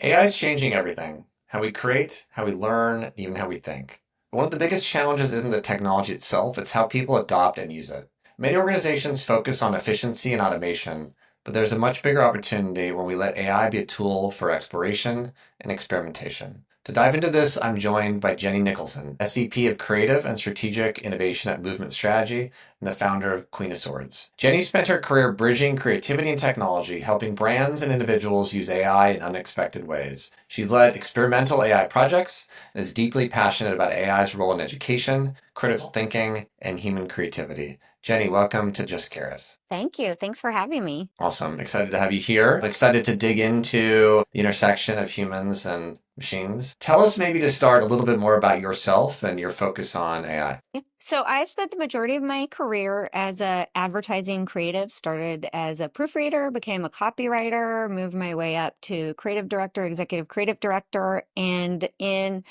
AI is changing everything: how we create, how we learn, even how we think. One of the biggest challenges isn't the technology itself, it's how people adopt and use it. Many organizations focus on efficiency and automation, but there's a much bigger opportunity when we let AI be a tool for exploration and experimentation. To dive into this, I'm joined by Jenny Nicholson, SVP of Creative and Strategic Innovation at Movement Strategy and the founder of Queen of Swords. Jenny spent her career bridging creativity and technology, helping brands and individuals use AI in unexpected ways. She's led experimental AI projects and is deeply passionate about AI's role in education, critical thinking, and human creativity. Jenny, welcome to Just Curious. Thank you. Thanks for having me. Awesome. Excited to have you here. Excited to dig into the intersection of humans and machines. Tell us maybe to start a little bit more about yourself and your focus on AI. Yeah. So I've spent the majority of my career as a advertising creative, started as a proofreader, became a copywriter, moved my way up to creative director, executive creative director, and in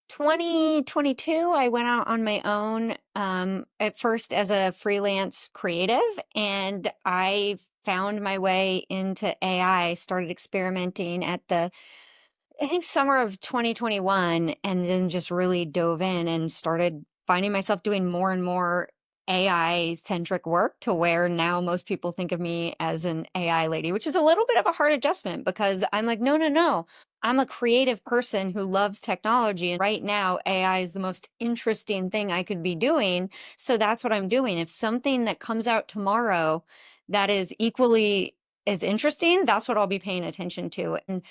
2022, I went out on my own, at first as a freelance creative, and I found my way into AI, started experimenting at I think summer of 2021, and then just really dove in and started finding myself doing more and more AI centric work to where now most people think of me as an AI lady, which is a little bit of a hard adjustment because I'm like, no, no, no. I'm a creative person who loves technology. And right now, AI is the most interesting thing I could be doing. So that's what I'm doing. If something that comes out tomorrow that is equally as interesting, that's what I'll be paying attention to. And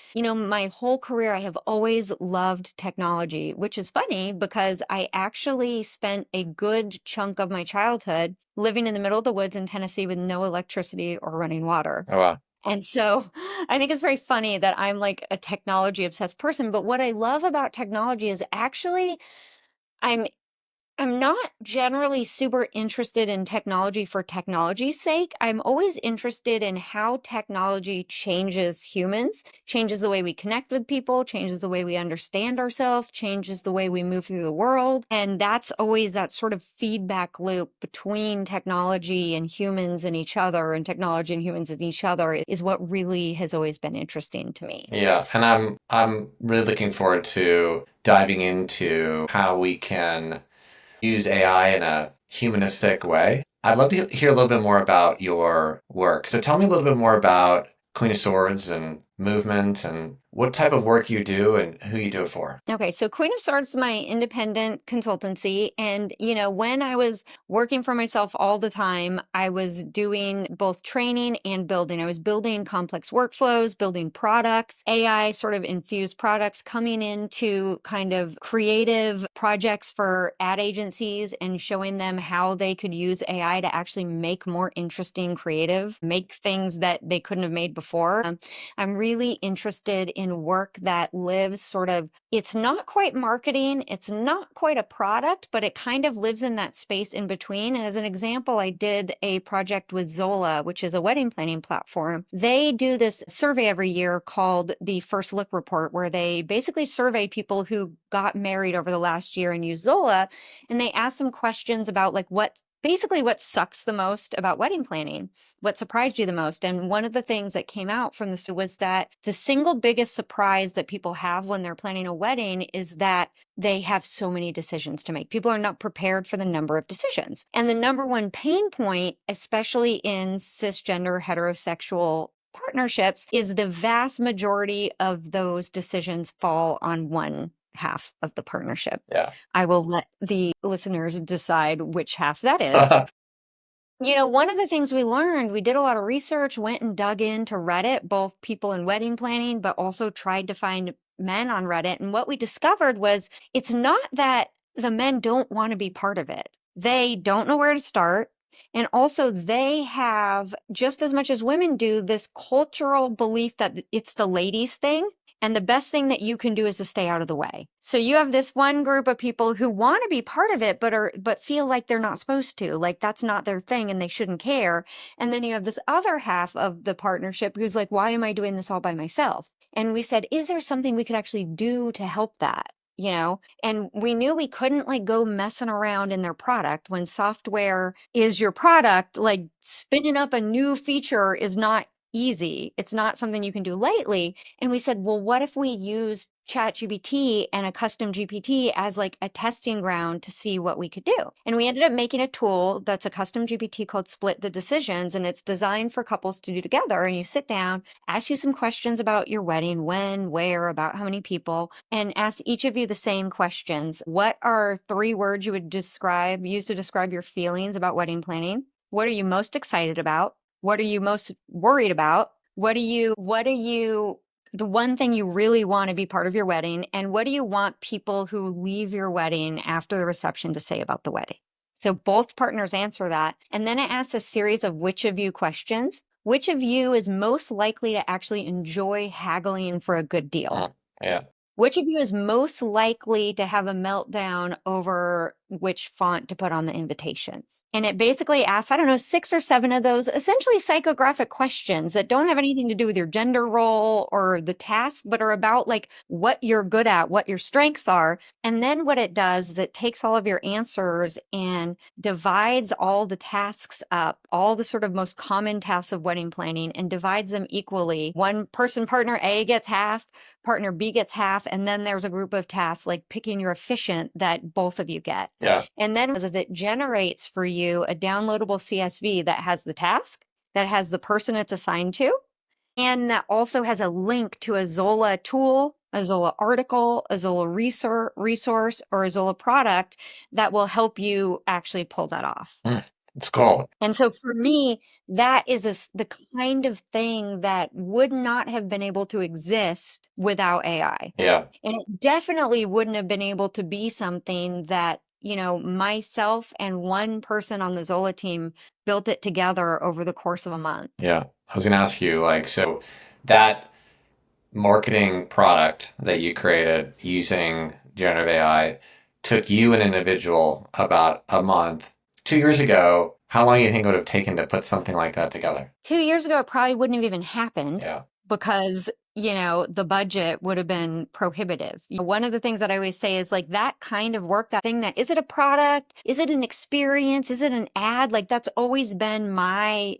my whole career, I have always loved technology, which is funny because I actually spent a good chunk of my childhood living in the middle of the woods in Tennessee with no electricity or running water. Oh, wow. And so I think it's very funny that I'm like a technology obsessed person. But what I love about technology is actually I'm I'm not generally super interested in technology for technology's sake. I'm always interested in how technology changes humans, changes the way we connect with people, changes the way we understand ourselves, changes the way we move through the world. And that's always that sort of feedback loop between technology and humans and each other, and technology and humans and each other is what really has always been interesting to me. Yeah, and I'm really looking forward to diving into how we can use AI in a humanistic way. I'd love to hear a little bit more about your work. So tell me a little bit more about Queen of Swords and movement and what type of work you do and who you do it for. Okay, so Queen of Swords is my independent consultancy. And, when I was working for myself all the time, I was doing both training and building. I was building complex workflows, building products, AI sort of infused products, coming into kind of creative projects for ad agencies and showing them how they could use AI to actually make more interesting creative, make things that they couldn't have made before. I'm really interested in work that lives sort of, it's not quite marketing, it's not quite a product, but it kind of lives in that space in between. And as an example, I did a project with Zola, which is a wedding planning platform. They do this survey every year called the First Look Report, where they basically survey people who got married over the last year and use Zola. And they ask them questions about like what sucks the most about wedding planning, what surprised you the most. And one of the things that came out from this was that the single biggest surprise that people have when they're planning a wedding is that they have so many decisions to make. People are not prepared for the number of decisions. And the number one pain point, especially in cisgender heterosexual partnerships, is the vast majority of those decisions fall on one half of the partnership. Yeah. I will let the listeners decide which half that is. One of the things we learned, we did a lot of research, went and dug into Reddit, both people in wedding planning, but also tried to find men on Reddit. And what we discovered was it's not that the men don't want to be part of it. They don't know where to start. And also, they have, just as much as women do, this cultural belief that it's the ladies' thing. And the best thing that you can do is to stay out of the way. So you have this one group of people who want to be part of it, but feel like they're not supposed to, like that's not their thing and they shouldn't care. And then you have this other half of the partnership who's like, why am I doing this all by myself? And we said, is there something we could actually do to help that? And we knew we couldn't like go messing around in their product when software is your product, like spinning up a new feature is not easy. It's not something you can do lightly. And we said, well, what if we use ChatGPT and a custom GPT as like a testing ground to see what we could do? And we ended up making a tool that's a custom GPT called Split the Decisions. And it's designed for couples to do together. And you sit down, ask you some questions about your wedding, when, where, about how many people, and ask each of you the same questions. What are 3 words you would use to describe your feelings about wedding planning? What are you most excited about? What are you most worried about? What are you the one thing you really want to be part of your wedding? And what do you want people who leave your wedding after the reception to say about the wedding? So both partners answer that. And then it asks a series of which of you questions. Which of you is most likely to actually enjoy haggling for a good deal? Yeah. Which of you is most likely to have a meltdown over which font to put on the invitations? And it basically asks, I don't know, 6 or 7 of those essentially psychographic questions that don't have anything to do with your gender role or the task, but are about like what you're good at, what your strengths are. And then what it does is it takes all of your answers and divides all the tasks up, all the sort of most common tasks of wedding planning, and divides them equally. One person, partner A gets half, partner B gets half, and then there's a group of tasks like picking your efficient that both of you get. Yeah. And then as it generates for you a downloadable CSV that has the task, that has the person it's assigned to, and that also has a link to a Zola tool, a Zola article, a Zola resource, or a Zola product that will help you actually pull that off. It's cool. And so for me, that is the kind of thing that would not have been able to exist without AI. Yeah. And it definitely wouldn't have been able to be something that, myself and one person on the Zola team built it together over the course of a month. Yeah. I was going to ask you, like, so that marketing product that you created using generative AI took you, an individual, about a month. 2 years ago, how long do you think it would have taken to put something like that together? 2 years ago, it probably wouldn't have even happened. Yeah. Because, the budget would have been prohibitive. One of the things that I always say is like that kind of work, that thing that, is it a product? Is it an experience? Is it an ad? Like that's always been my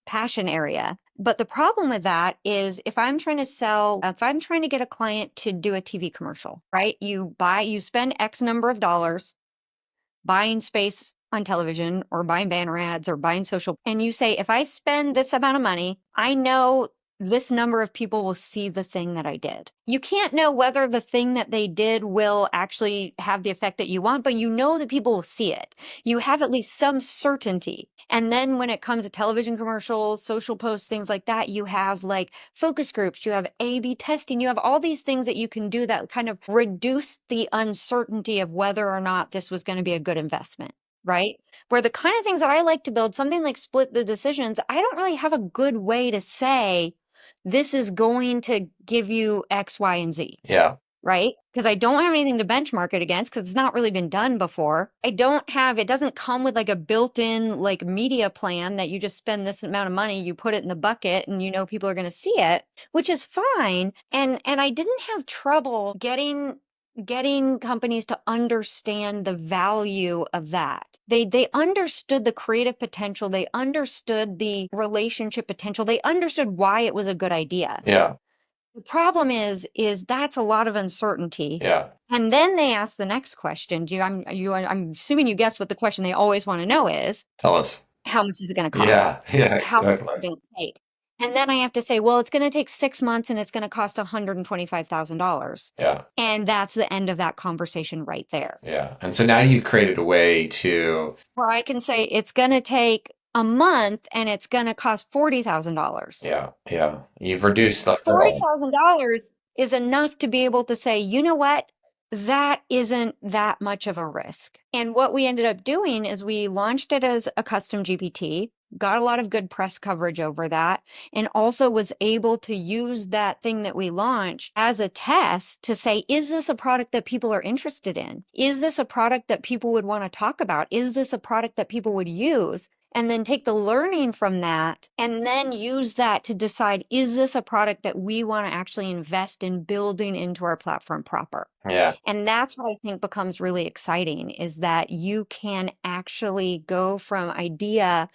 passion area. But the problem with that is if I'm trying to get a client to do a TV commercial, right? You spend X number of dollars buying space on television or buying banner ads or buying social. And you say, if I spend this amount of money, I know this number of people will see the thing that I did. You can't know whether the thing that they did will actually have the effect that you want, but you know that people will see it. You have at least some certainty. And then when it comes to television commercials, social posts, things like that, you have like focus groups, you have A/B testing, you have all these things that you can do that kind of reduce the uncertainty of whether or not this was going to be a good investment. Right? Where the kind of things that I like to build, something like Split the Decisions, I don't really have a good way to say, this is going to give you X, Y, and Z. Yeah. Right? Because I don't have anything to benchmark it against because it's not really been done before. It doesn't come with like a built-in like media plan that you just spend this amount of money, you put it in the bucket and people are going to see it, which is fine. And I didn't have trouble getting companies to understand the value of that. They understood the creative potential, they understood the relationship potential, they understood why it was a good idea. Yeah. The problem is that's a lot of uncertainty. Yeah. And then they ask the next question. I'm assuming you guessed what the question they always want to know is. Tell us. How much is it going to cost? Yeah. Yeah. How long is Exactly. it going to take? And then I have to say, well, it's going to take 6 months and it's going to cost $125,000. Yeah. And that's the end of that conversation right there. Yeah. And so now you've created a way to. Where I can say it's going to take a month and it's going to cost $40,000. Yeah. Yeah. You've reduced the $40,000 is enough to be able to say, you know what? That isn't that much of a risk. And what we ended up doing is we launched it as a custom GPT, got a lot of good press coverage over that, and also was able to use that thing that we launched as a test to say, is this a product that people are interested in? Is this a product that people would want to talk about? Is this a product that people would use? And then take the learning from that and then use that to decide, is this a product that we want to actually invest in building into our platform proper? Yeah. And that's what I think becomes really exciting is that you can actually go from idea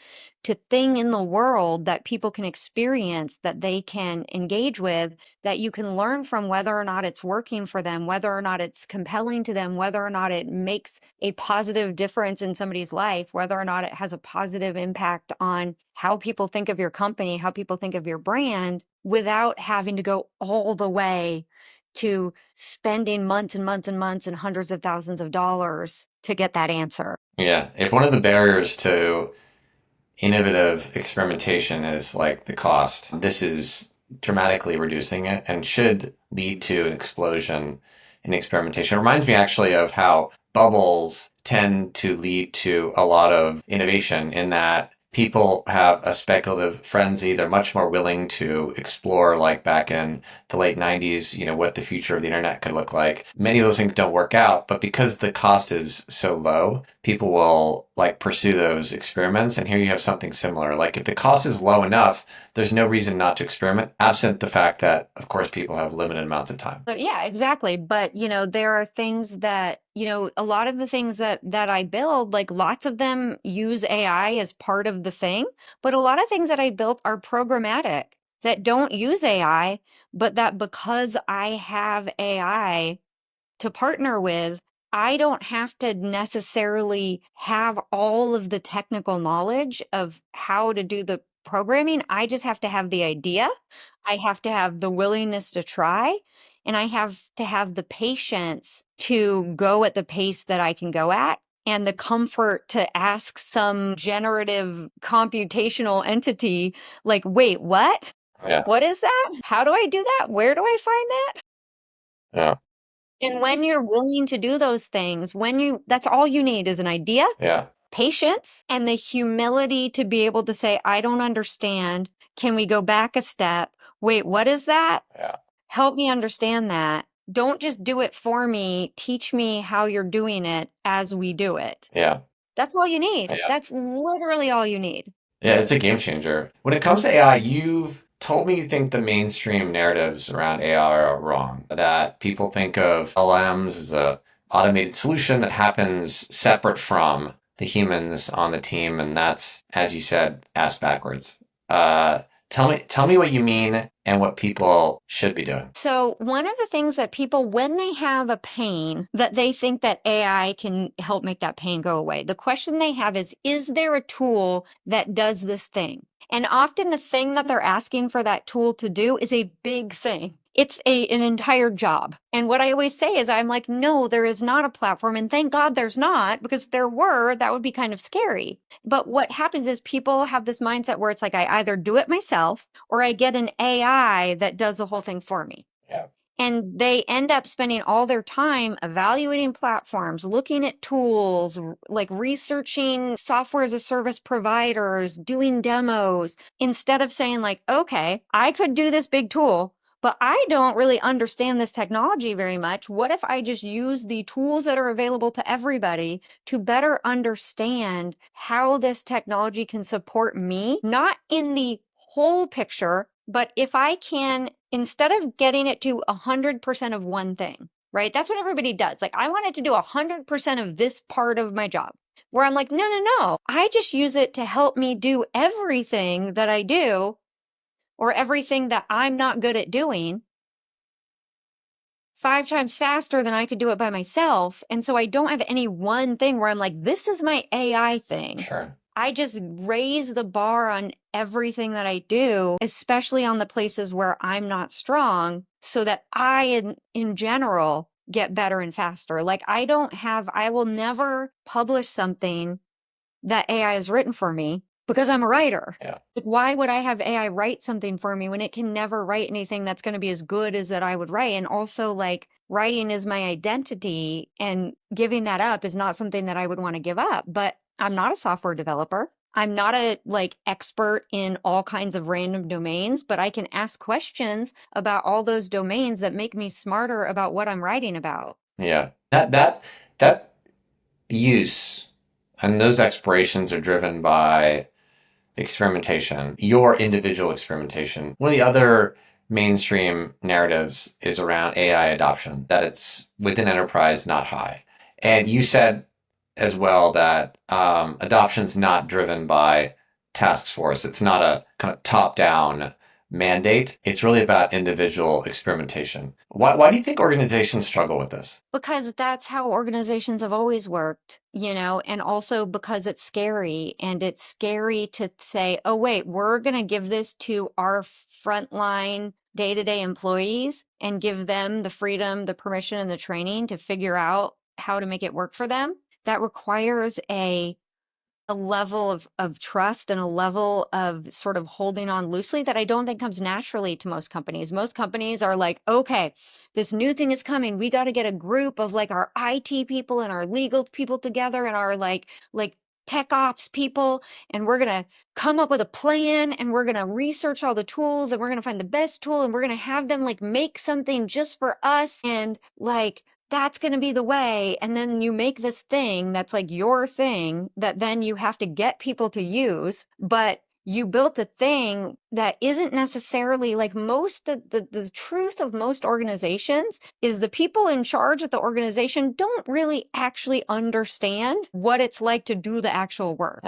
to thing in the world that people can experience, that they can engage with, that you can learn from whether or not it's working for them, whether or not it's compelling to them, whether or not it makes a positive difference in somebody's life, whether or not it has a positive impact on how people think of your company, how people think of your brand, without having to go all the way to spending months and months and months and hundreds of thousands of dollars to get that answer. Yeah. If one of the barriers to innovative experimentation is like the cost, this is dramatically reducing it and should lead to an explosion in experimentation. It reminds me actually of how bubbles tend to lead to a lot of innovation in that people have a speculative frenzy. They're much more willing to explore, like back in the late 90s, what the future of the internet could look like. Many of those things don't work out, but because the cost is so low, people will like pursue those experiments. And here you have something similar. Like if the cost is low enough, there's no reason not to experiment, absent the fact that, of course, people have limited amounts of time. But yeah, exactly. But there are things that, a lot of the things that I build, like lots of them use AI as part of the thing, but a lot of things that I built are programmatic that don't use AI, but that because I have AI to partner with, I don't have to necessarily have all of the technical knowledge of how to do the programming. I just have to have the idea. I have to have the willingness to try. And I have to have the patience to go at the pace that I can go at and the comfort to ask some generative computational entity, like, wait, what? Yeah. What is that? How do I do that? Where do I find that? Yeah. And when you're willing to do those things, that's all you need is an idea, Yeah. patience, and the humility to be able to say, I don't understand. Can we go back a step? Wait, what is that? Yeah. Help me understand that. Don't just do it for me. Teach me how you're doing it as we do it. Yeah. That's all you need. Yeah. That's literally all you need. Yeah, it's a game changer. When it comes to AI, you've told me you think the mainstream narratives around AI are wrong. That people think of LMs as a automated solution that happens separate from the humans on the team, and that's, as you said, ass backwards. Uh, tell me what you mean and what people should be doing. So, one of the things that people, when they have a pain, that they think that AI can help make that pain go away, the question they have is there a tool that does this thing? And often the thing that they're asking for that tool to do is a big thing. It's an entire job. And what I always say is, I'm like, no, there is not a platform. And thank God there's not, because if there were, that would be kind of scary. But what happens is people have this mindset where it's like, I either do it myself or I get an AI that does the whole thing for me. Yeah. And they end up spending all their time evaluating platforms, looking at tools, like researching software as a service providers, doing demos, instead of saying, like, okay, I could do this big tool, but I don't really understand this technology very much. What if I just use the tools that are available to everybody to better understand how this technology can support me, not in the whole picture, but if I can, instead of getting it to 100% of one thing, right? That's what everybody does. Like, I want it to do 100% of this part of my job. Where I'm like, no, no, no. I just use it to help me do everything that I do or everything that I'm not good at doing 5 times faster than I could do it by myself. And so I don't have any one thing where I'm like, this is my AI thing. Sure. I just raise the bar on everything that I do, especially on the places where I'm not strong, so that in general, get better and faster. Like, I will never publish something that AI has written for me because I'm a writer. Yeah. Like, why would I have AI write something for me when it can never write anything that's going to be as good as that I would write? And also, like, writing is my identity, and giving that up is not something that I would want to give up. But I'm not a software developer. I'm not a expert in all kinds of random domains, but I can ask questions about all those domains that make me smarter about what I'm writing about. Yeah. That use and those explorations are driven by experimentation, your individual experimentation. One of the other mainstream narratives is around AI adoption, that it's within enterprise, not high. And you said as well that adoption's not driven by task force. It's not a kind of top-down mandate. It's really about individual experimentation. Why do you think organizations struggle with this? Because that's how organizations have always worked, and also because it's scary. And it's scary to say, oh, wait, we're going to give this to our frontline day-to-day employees and give them the freedom, the permission, and the training to figure out how to make it work for them. That requires a level of trust and a level of sort of holding on loosely that I don't think comes naturally to most companies. Most companies are like, okay, this new thing is coming. We got to get a group of like our IT people and our legal people together and our like tech ops people, and we're going to come up with a plan, and we're going to research all the tools, and we're going to find the best tool, and we're going to have them like make something just for us, and like that's going to be the way. And then you make this thing that's like your thing that then you have to get people to use. But you built a thing that isn't necessarily like most of the truth of most organizations is the people in charge of the organization don't really actually understand what it's like to do the actual work.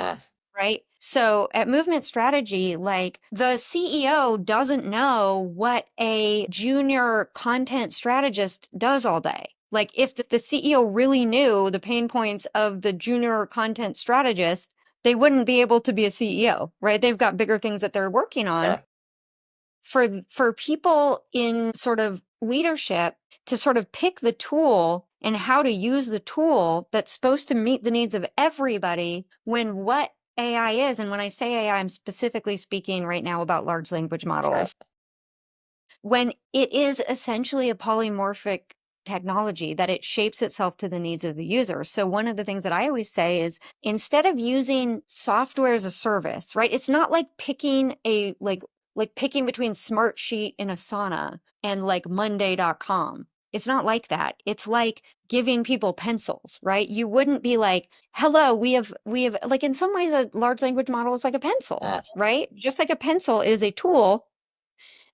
Right. So at Movement Strategy, like the CEO doesn't know what a junior content strategist does all day. Like if the CEO really knew the pain points of the junior content strategist, they wouldn't be able to be a CEO, right? They've got bigger things that they're working on. Yeah. For people in sort of leadership to sort of pick the tool and how to use the tool that's supposed to meet the needs of everybody, when what AI is, and when I say AI, I'm specifically speaking right now about large language models, when it is essentially a polymorphic technology that it shapes itself to the needs of the user. So one of the things that I always say is instead of using software as a service, right? It's not like picking a like picking between Smartsheet and Asana and like Monday.com. It's not like that. It's like giving people pencils, right? You wouldn't be like, hello, we have like in some ways a large language model is like a pencil, right? Just like a pencil is a tool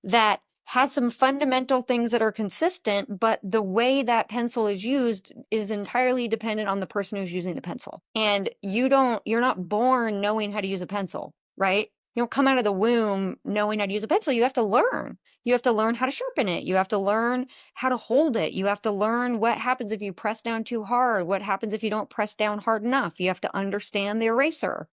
that has some fundamental things that are consistent, but the way that pencil is used is entirely dependent on the person who's using the pencil. And you're not born knowing how to use a pencil, right? You don't come out of the womb knowing how to use a pencil. You have to learn. You have to learn how to sharpen it. You have to learn how to hold it. You have to learn what happens if you press down too hard, what happens if you don't press down hard enough. You have to understand the eraser.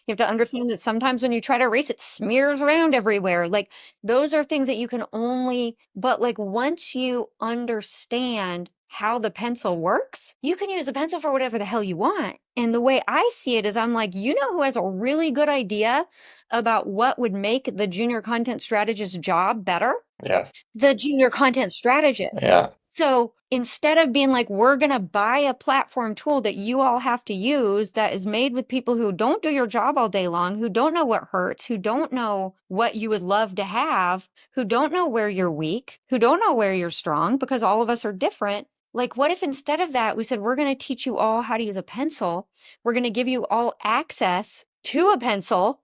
You have to understand that sometimes when you try to erase, it smears around everywhere. Like those are things that you can only, but like once you understand how the pencil works, you can use the pencil for whatever the hell you want. And the way I see it is I'm like, who has a really good idea about what would make the junior content strategist job better? Yeah. The junior content strategist. Yeah. So instead of being like, we're going to buy a platform tool that you all have to use that is made with people who don't do your job all day long, who don't know what hurts, who don't know what you would love to have, who don't know where you're weak, who don't know where you're strong, because all of us are different. Like, what if instead of that, we said, we're going to teach you all how to use a pencil. We're going to give you all access to a pencil,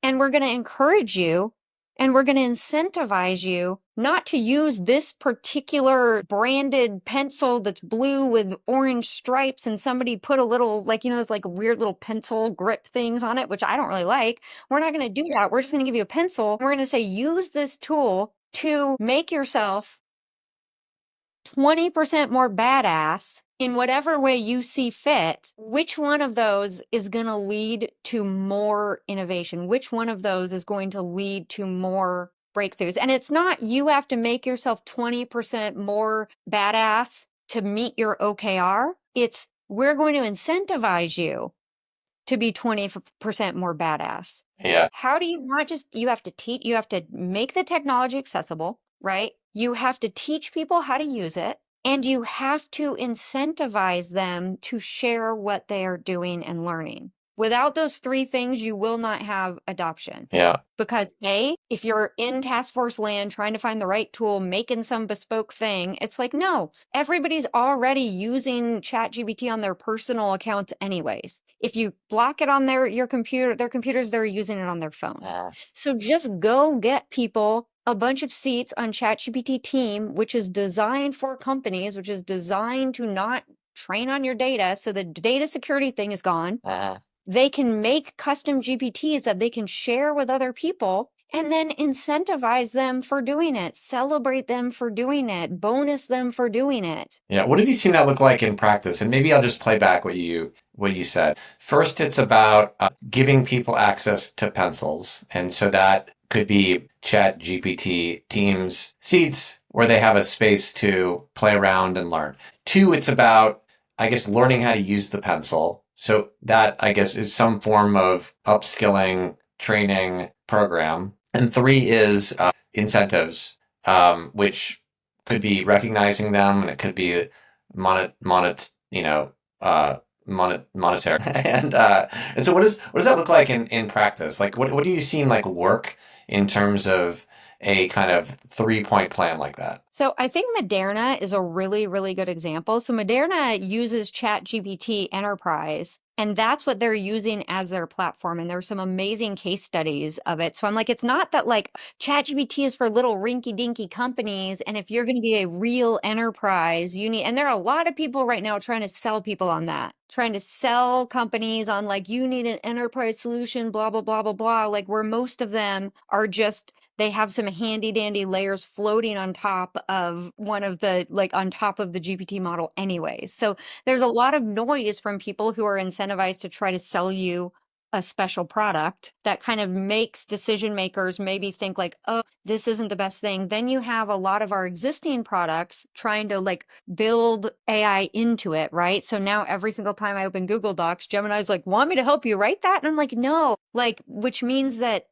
and we're going to encourage you and we're going to incentivize you not to use this particular branded pencil that's blue with orange stripes and somebody put a little, like, those like weird little pencil grip things on it, which I don't really like. We're not going to do that. We're just going to give you a pencil. We're going to say, use this tool to make yourself 20% more badass in whatever way you see fit. Which one of those is going to lead to more innovation? Which one of those is going to lead to more breakthroughs? And it's not you have to make yourself 20% more badass to meet your OKR. It's we're going to incentivize you to be 20% more badass. Yeah. How do you not just, you have to teach, you have to make the technology accessible, right? You have to teach people how to use it, and you have to incentivize them to share what they are doing and learning. Without those three things, you will not have adoption. Yeah. Because if you're in task force land trying to find the right tool, making some bespoke thing, it's like, no, everybody's already using ChatGPT on their personal accounts anyways. If you block it on their computers, they're using it on their phone. So just go get people a bunch of seats on ChatGPT team, which is designed for companies, which is designed to not train on your data. So the data security thing is gone. Uh-huh. They can make custom GPTs that they can share with other people and then incentivize them for doing it, celebrate them for doing it, bonus them for doing it. Yeah. What have you seen that look like in practice? And maybe I'll just play back what you said. First, it's about giving people access to pencils, and so that could be Chat GPT Teams seats where they have a space to play around and learn. Two, it's about, I guess, learning how to use the pencil. So that, I guess, is some form of upskilling training program. And three is incentives, which could be recognizing them, and it could be monetary. And so what does that look like in practice? Like what do you see like work in terms of a kind of 3-point plan like that? So I think Moderna is a really, really good example. So Moderna uses ChatGPT Enterprise, and that's what they're using as their platform. And there's some amazing case studies of it. So I'm like, it's not that like ChatGPT is for little rinky-dinky companies, and if you're going to be a real enterprise, you need, and there are a lot of people right now trying to sell people on that, trying to sell companies on like, you need an enterprise solution, blah, blah, blah, blah, blah, like where most of them are just they have some handy dandy layers floating on top of one of the like on top of the GPT model anyways. So there's a lot of noise from people who are incentivized to try to sell you a special product that kind of makes decision makers maybe think like, oh, this isn't the best thing. Then you have a lot of our existing products trying to like build AI into it, right? So now every single time I open Google Docs, Gemini's like, want me to help you write that? And I'm like, no, like, which means that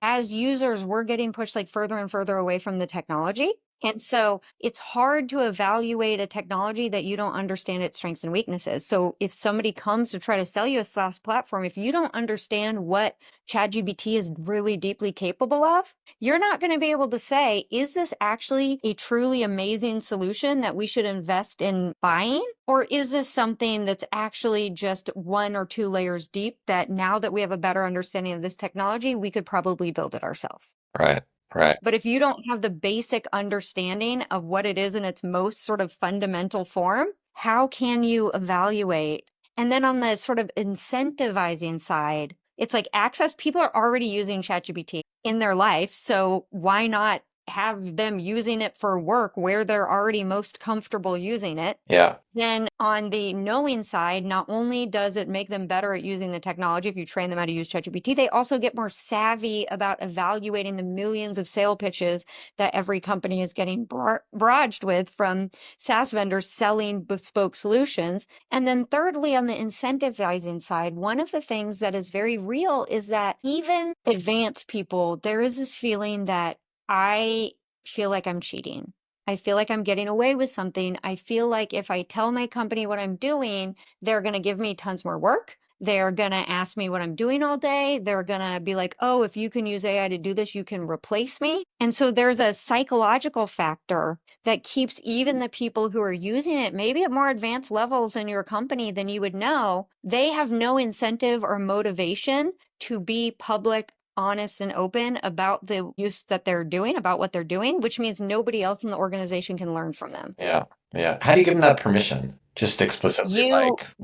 as users, we're getting pushed like further and further away from the technology. And so it's hard to evaluate a technology that you don't understand its strengths and weaknesses. So if somebody comes to try to sell you a SaaS platform, if you don't understand what ChatGPT is really deeply capable of, you're not going to be able to say, is this actually a truly amazing solution that we should invest in buying? Or is this something that's actually just 1 or 2 layers deep that now that we have a better understanding of this technology, we could probably build it ourselves? Right. Right. But if you don't have the basic understanding of what it is in its most sort of fundamental form, how can you evaluate? And then on the sort of incentivizing side, it's like access, people are already using ChatGPT in their life. So why not have them using it for work where they're already most comfortable using it? Yeah. Then on the knowing side, not only does it make them better at using the technology if you train them how to use ChatGPT, they also get more savvy about evaluating the millions of sale pitches that every company is getting barraged with from SaaS vendors selling bespoke solutions. And then thirdly, on the incentivizing side, one of the things that is very real is that even advanced people, there is this feeling that I feel like I'm cheating. I feel like I'm getting away with something. I feel like if I tell my company what I'm doing, they're going to give me tons more work. They're going to ask me what I'm doing all day. They're going to be like, oh, if you can use AI to do this, you can replace me. And so there's a psychological factor that keeps even the people who are using it, maybe at more advanced levels in your company than you would know, they have no incentive or motivation to be public, honest, and open about the use that they're doing, about what they're doing, which means nobody else in the organization can learn from them. Yeah. Yeah. How do you give them that permission? Just explicitly, You like,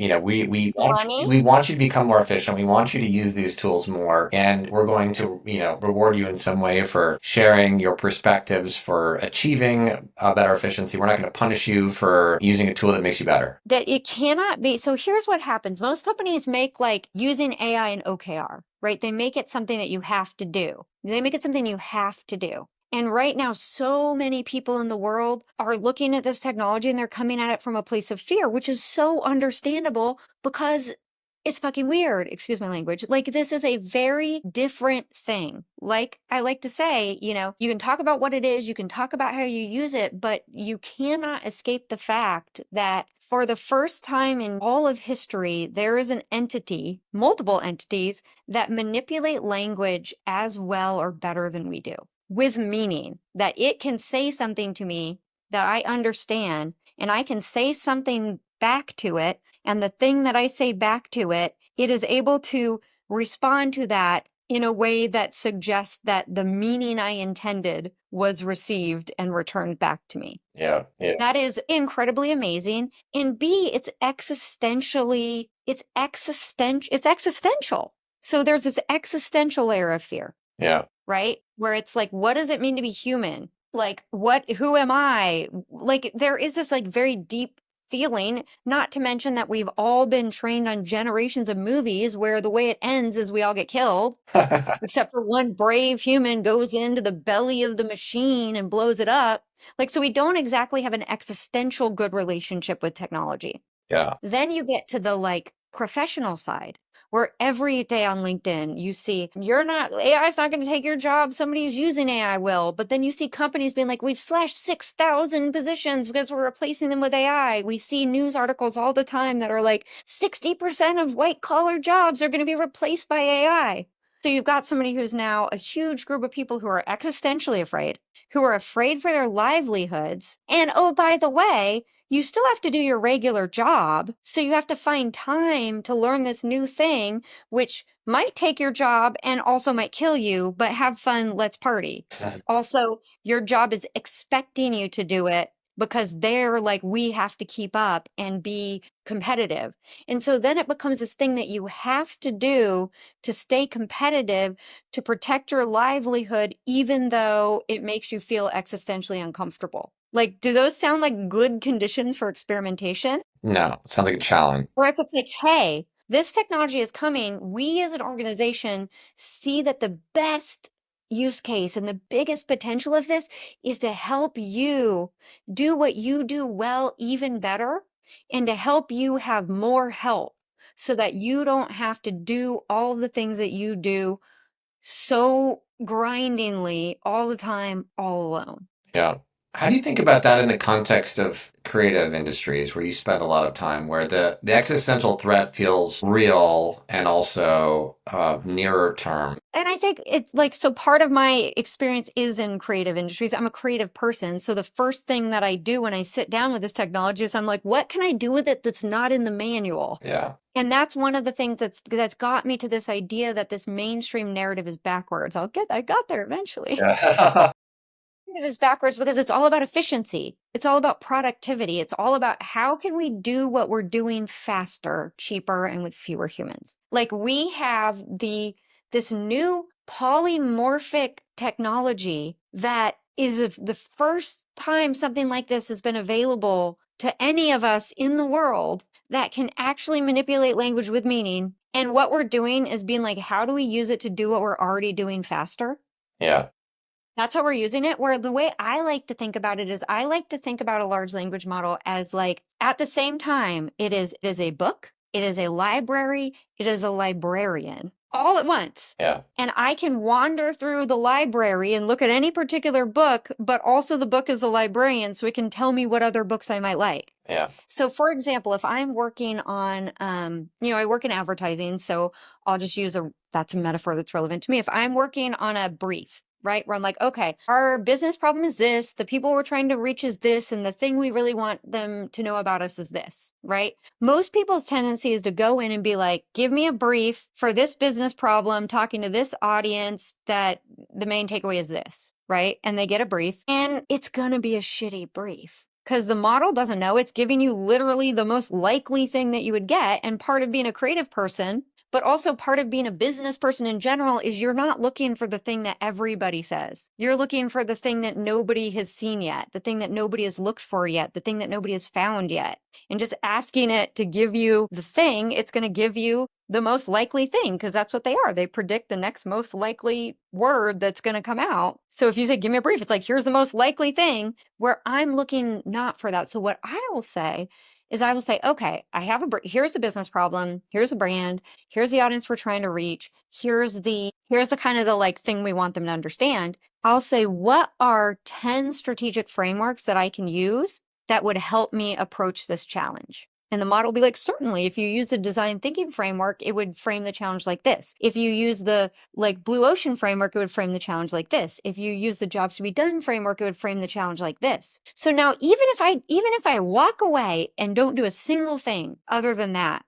money we want you to become more efficient. We want you to use these tools more, and we're going to, reward you in some way for sharing your perspectives for achieving a better efficiency. We're not going to punish you for using a tool that makes you better. that it cannot be. So here's what happens. Most companies make like using AI and OKR, right? They make it something that you have to do. They make it something you have to do. And right now, so many people in the world are looking at this technology and they're coming at it from a place of fear, which is so understandable because it's fucking weird. Excuse my language. Like, this is a very different thing. Like I like to say, you can talk about what it is, you can talk about how you use it, but you cannot escape the fact that for the first time in all of history, there is an entity, multiple entities, that manipulate language as well or better than we do, with meaning that it can say something to me that I understand, and I can say something back to it. And the thing that I say back to it, it is able to respond to that in a way that suggests that the meaning I intended was received and returned back to me. Yeah. Yeah. That is incredibly amazing. And B, it's existential. So there's this existential layer of fear, Yeah. right? Where it's like, what does it mean to be human? Like, who am I? Like, there is this like very deep feeling, not to mention that we've all been trained on generations of movies where the way it ends is we all get killed, except for one brave human goes into the belly of the machine and blows it up. Like, so we don't exactly have an existential good relationship with technology. Yeah. Then you get to the like professional side where every day on LinkedIn you see AI is not going to take your job. Somebody who's using AI will. But then you see companies being like, we've slashed 6,000 positions because we're replacing them with AI. We see news articles all the time that are like 60% of white collar jobs are going to be replaced by AI. So you've got somebody who's now a huge group of people who are existentially afraid, who are afraid for their livelihoods. And oh, by the way, you still have to do your regular job. So you have to find time to learn this new thing, which might take your job and also might kill you, but have fun, let's party. Also, your job is expecting you to do it because they're like, we have to keep up and be competitive. And so then it becomes this thing that you have to do to stay competitive, to protect your livelihood, even though it makes you feel existentially uncomfortable. Like, do those sound like good conditions for experimentation? No, it sounds like a challenge. Or if it's like, hey, this technology is coming, we as an organization see that the best use case and the biggest potential of this is to help you do what you do well even better and to help you have more help so that you don't have to do all the things that you do so grindingly all the time, all alone. Yeah. How do you think about that in the context of creative industries where you spend a lot of time, where the existential threat feels real and also nearer term? And I think it's like, so part of my experience is in creative industries. I'm a creative person. So the first thing that I do when I sit down with this technology is I'm like, what can I do with it that's not in the manual? Yeah. And that's one of the things that's got me to this idea that this mainstream narrative is backwards. I got there eventually. Yeah. It is backwards because it's all about efficiency. It's all about productivity. It's all about how can we do what we're doing faster, cheaper, and with fewer humans. Like we have this new polymorphic technology that is the first time something like this has been available to any of us in the world that can actually manipulate language with meaning. And what we're doing is being like, how do we use it to do what we're already doing faster? Yeah. That's how we're using it. Where the way I like to think about it is I like to think about a large language model as like at the same time, it is a book, it is a library, it is a librarian all at once. Yeah. And I can wander through the library and look at any particular book, but also the book is a librarian, so it can tell me what other books I might like. Yeah. So for example, if I'm working on, I work in advertising, so I'll just use that's a metaphor that's relevant to me. If I'm working on a brief, right, where I'm like, okay, our business problem is this, the people we're trying to reach is this, and the thing we really want them to know about us is this, right? Most people's tendency is to go in and be like, give me a brief for this business problem, talking to this audience that the main takeaway is this, right? And they get a brief, and it's gonna be a shitty brief because the model doesn't know. It's giving you literally the most likely thing that you would get. And part of being a creative person, but also part of being a business person in general, is you're not looking for the thing that everybody says. You're looking for the thing that nobody has seen yet, the thing that nobody has looked for yet, the thing that nobody has found yet. And just asking it to give you the thing, it's going to give you the most likely thing because that's what they are. They predict the next most likely word that's going to come out. So if you say, give me a brief, it's like, here's the most likely thing, where I'm looking not for that. So what I will say is I will say, okay, here's the business problem. Here's the brand. Here's the audience we're trying to reach. Here's the kind of the like thing we want them to understand. I'll say, what are 10 strategic frameworks that I can use that would help me approach this challenge? And the model will be like, certainly, if you use the design thinking framework, it would frame the challenge like this. If you use the like blue ocean framework, it would frame the challenge like this. If you use the jobs to be done framework, it would frame the challenge like this. So now even if I walk away and don't do a single thing other than that,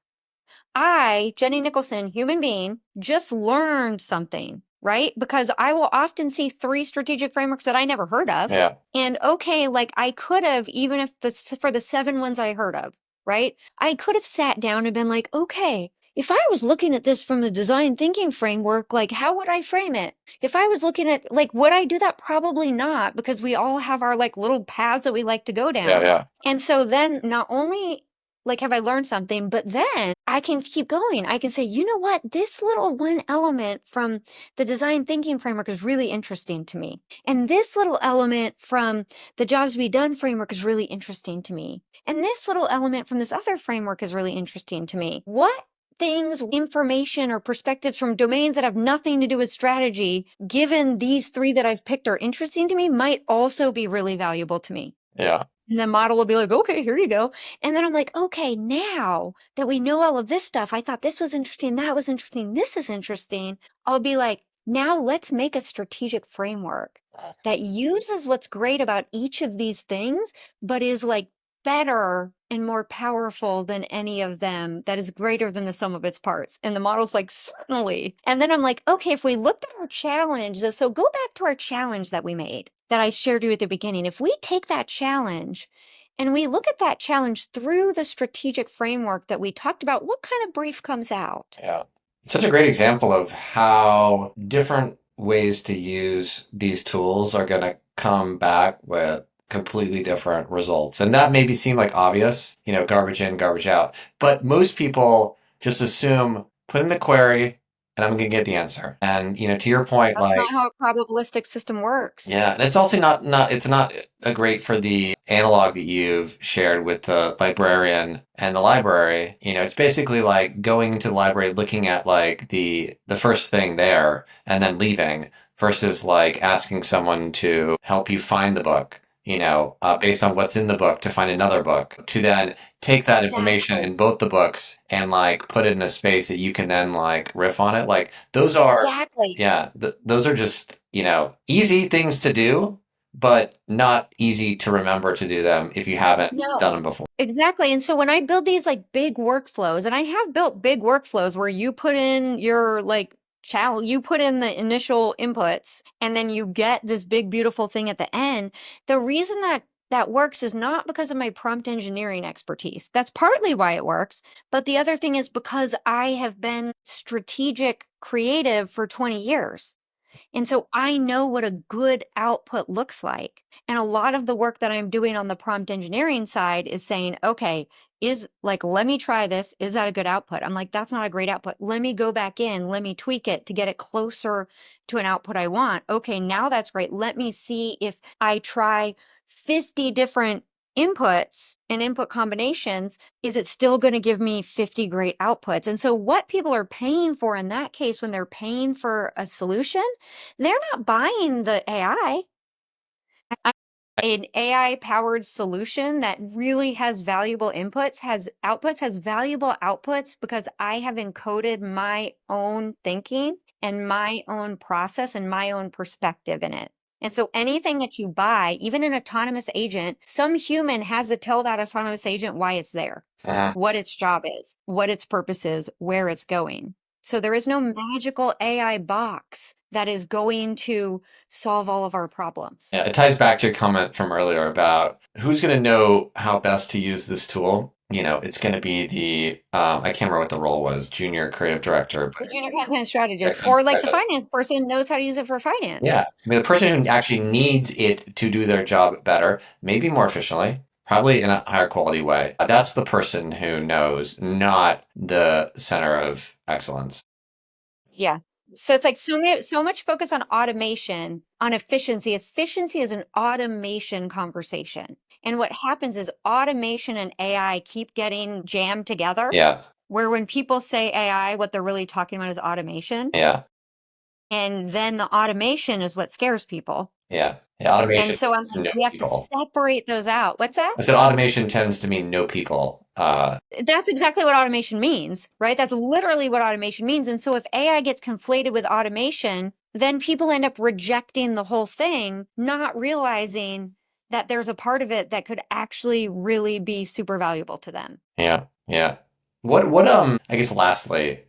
I, Jenny Nicholson, human being, just learned something, right? Because I will often see 3 strategic frameworks that I never heard of. Yeah. And okay, like I could have, even if for the 7 ones I heard of, right? I could have sat down and been like, okay, if I was looking at this from the design thinking framework, like how would I frame it? If I was looking at, like, would I do that? Probably not, because we all have our like little paths that we like to go Yeah. down. Yeah. And so then not only like have I learned something, but then I can keep going. I can say, you know what? This little one element from the design thinking framework is really interesting to me. And this little element from the jobs to be done framework is really interesting to me. And this little element from this other framework is really interesting to me. What things, information, or perspectives from domains that have nothing to do with strategy, given these 3 that I've picked are interesting to me, might also be really valuable to me. Yeah. And the model will be like, okay, here you go. And then I'm like, okay, now that we know all of this stuff, I thought this was interesting, that was interesting, this is interesting. I'll be like, now let's make a strategic framework that uses what's great about each of these things, but is like better and more powerful than any of them, that is greater than the sum of its parts. And the model's like, certainly. And then I'm like, okay, if we looked at our challenge, so go back to our challenge that we made that I shared you at the beginning. If we take that challenge and we look at that challenge through the strategic framework that we talked about, what kind of brief comes out? Yeah. It's such a great example of how different ways to use these tools are going to come back with completely different results. And that maybe seem like obvious, garbage in, garbage out. But most people just assume put in the query and I'm going to get the answer. And, to your point, That's like, not how a probabilistic system works. yeah, and it's also not it's not a great for the analog that you've shared with the librarian and the library. It's basically like going to the library, looking at like the first thing there and then leaving versus like asking someone to help you find the book, based on what's in the book to find another book, to then take that information Exactly. in both the books and like put it in a space that you can then like riff on it. Like those are Exactly. yeah, those are just, easy things to do, but not easy to remember to do them if you haven't No. done them before. Exactly. And so when I build these like big workflows, and I have built big workflows where you put in your like you put in the initial inputs and then you get this big, beautiful thing at the end. The reason that that works is not because of my prompt engineering expertise. That's partly why it works. But the other thing is because I have been strategic creative for 20 years. And so I know what a good output looks like. And a lot of the work that I'm doing on the prompt engineering side is saying, okay, is like, let me try this. Is that a good output? I'm like, that's not a great output. Let me go back in, let me tweak it to get it closer to an output I want. Okay, now that's great. Let me see if I try 50 different inputs and input combinations, is it still going to give me 50 great outputs? And so what people are paying for in that case, when they're paying for a solution, they're not buying the AI. An AI powered solution that really has valuable inputs, has outputs, has valuable outputs because I have encoded my own thinking and my own process and my own perspective in it. And so anything that you buy, even an autonomous agent, some human has to tell that autonomous agent why it's there, Uh-huh. what its job is, what its purpose is, where it's going. So there is no magical AI box that is going to solve all of our problems. Yeah, it ties back to your comment from earlier about who's going to know how best to use this tool. It's going to be the I can't remember what the role was, junior creative director, The but junior content strategist, yeah, or like the finance person knows how to use it for finance. yeah. I mean, the person who actually needs it to do their job better, maybe more efficiently, probably in a higher quality way. That's the person who knows, not the center of excellence. Yeah. So it's like so much focus on automation, on efficiency. Efficiency is an automation conversation. And what happens is automation and AI keep getting jammed together, Yeah, where when people say AI, what they're really talking about is automation. yeah, And then the automation is what scares people. yeah. Yeah, And automation so I'm tends to like, know we have to people. separate those out. What's that? I said automation tends to mean no people. That's exactly what automation means, right? That's literally what automation means. And so if AI gets conflated with automation, then people end up rejecting the whole thing, not realizing that there's a part of it that could actually really be super valuable to them. Yeah, yeah. I guess lastly,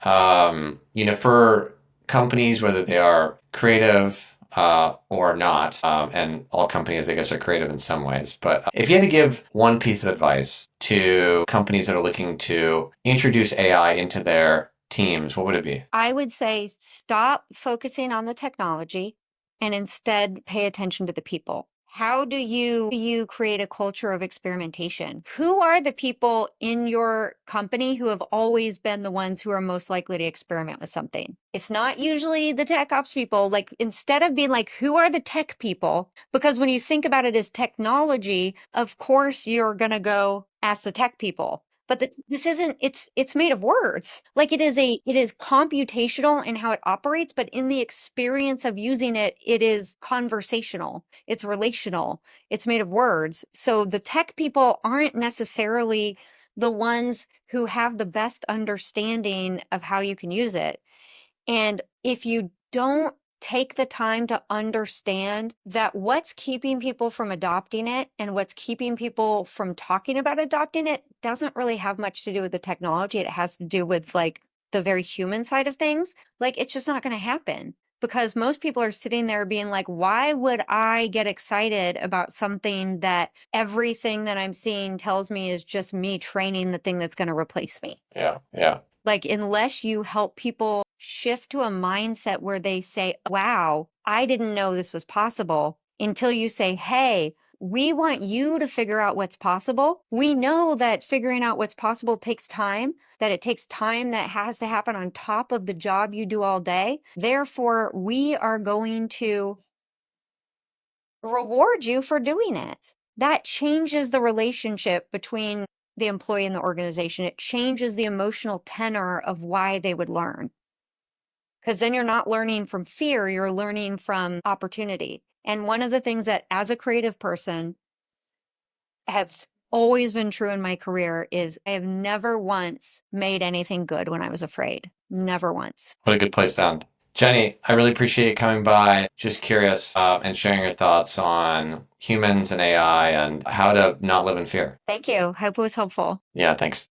for companies, whether they are creative or not, and all companies, I guess, are creative in some ways. But if you had to give one piece of advice to companies that are looking to introduce AI into their teams, what would it be? I would say stop focusing on the technology and instead pay attention to the people. How do you create a culture of experimentation? Who are the people in your company who have always been the ones who are most likely to experiment with something? It's not usually the tech ops people. Like, instead of being like, who are the tech people? Because when you think about it as technology, of course you're going to go ask the tech people. But this isn't, it's made of words. Like, it is computational in how it operates, but in the experience of using it, it is conversational, it's relational, it's made of words. So the tech people aren't necessarily the ones who have the best understanding of how you can use it. And if you don't take the time to understand that what's keeping people from adopting it and what's keeping people from talking about adopting it doesn't really have much to do with the technology. It has to do with like the very human side of things. Like, it's just not going to happen because most people are sitting there being like, why would I get excited about something that everything that I'm seeing tells me is just me training the thing that's going to replace me? Yeah, yeah. Like, unless you help people shift to a mindset where they say, wow, I didn't know this was possible, until you say, hey, we want you to figure out what's possible. We know that figuring out what's possible takes time, that it takes time that has to happen on top of the job you do all day. Therefore, we are going to reward you for doing it. That changes the relationship between the employee and the organization. It changes the emotional tenor of why they would learn. Because then you're not learning from fear, you're learning from opportunity. And one of the things that, as a creative person, have always been true in my career is I have never once made anything good when I was afraid. Never once. What a good place to end. Jenny, I really appreciate you coming by. Just curious and sharing your thoughts on humans and AI and how to not live in fear. Thank you. Hope it was helpful. Yeah, thanks.